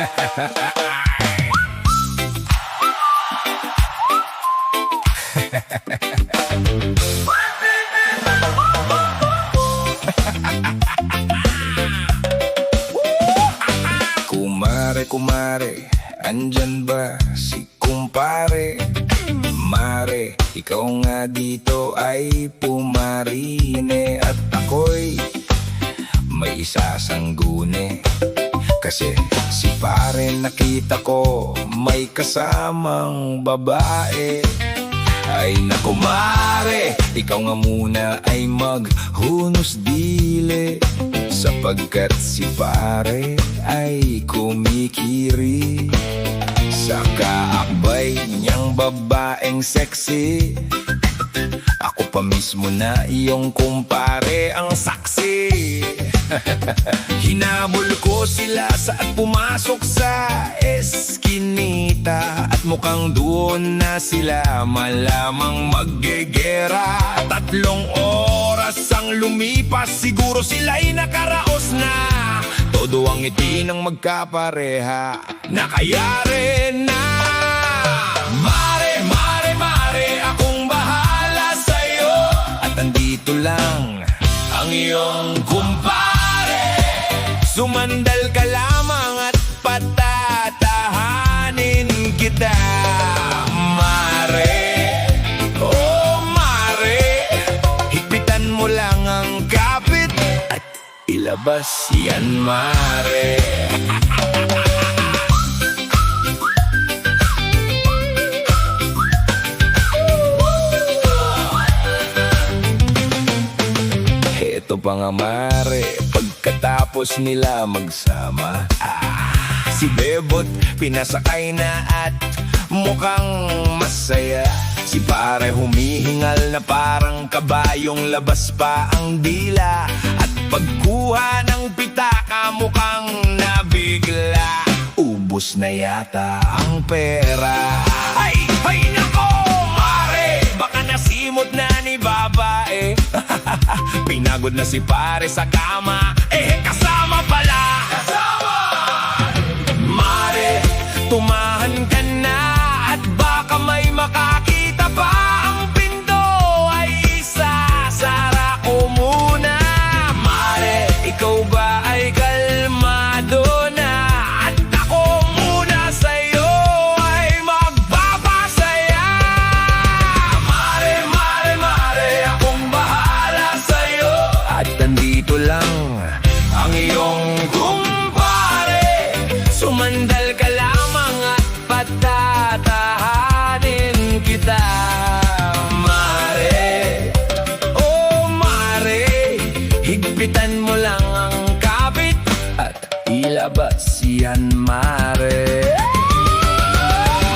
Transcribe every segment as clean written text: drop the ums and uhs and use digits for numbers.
Kumare, kumare, andyan ba si kumpare? Mare, ikaw nga dito ay pumarine at ako'y may isasangguni. Kasi si pare nakita ko may kasamang babae. Ay naku mare, ikaw nga muna ay maghunos dili, sapagkat si pare ay kumikiri sa kaakbay niyang babaeng sexy. Ako pa mismo na iyong kumpare ang saksi. Hinabol ko sila saan pumasok sa eskinita, at mukhang doon na sila malamang maggegera. 3 oras ang lumipas, siguro sila'y nakaraos na. Todo ang ngiti ng magkapareha, nakayari na. Mare, mare, mare, akong bahala sa'yo, at andito lang ang iyong kumpare. Sumandal ka lamang at patatahanin kita. Mare, oh mare, higpitan mo lang ang kapit at ilabas yan mare. Ito pa nga mare, pagkatapos nila magsama, si Bebot pinasakay na at mukhang masaya. Si pare humihingal na parang kabayong labas pa ang dila, at pagkuha ng pitaka mukhang nabigla. Ubus na yata ang pera. Ay, ay nako mare, baka nasimot na ni babae. Pinagod na si pare sa kama, kasama pala. Kasama! Mare, tumahan ka na at baka may makakita pa. Ang pinto ay isasara ko muna. Mare, ikaw ba ay kalmado na? At ako muna sa'yo ay magpapasaya. Mare, mare, mare, akong bahala sa'yo, at nandito lang ang iyong kumpare. Sumandal ka lamang at patatahanin kita. Mare, oh mare, higpitan mo lang ang kapit at ilabas yan mare.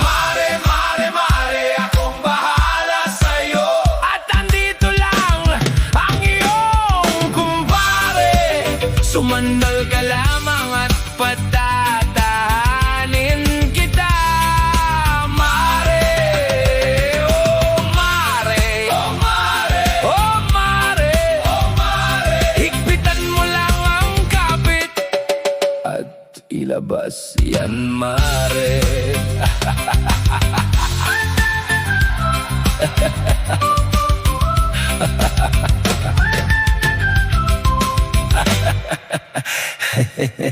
Mare, mare, mare, akong bahala sa'yo, at andito lang ang iyong kumpare. Sumandal ka lamang at patatahanin kita. Mare, oh mare, oh mare, oh mare, oh mare, higpitan mo lang ang kapit at ilabas yan mare. Hehehe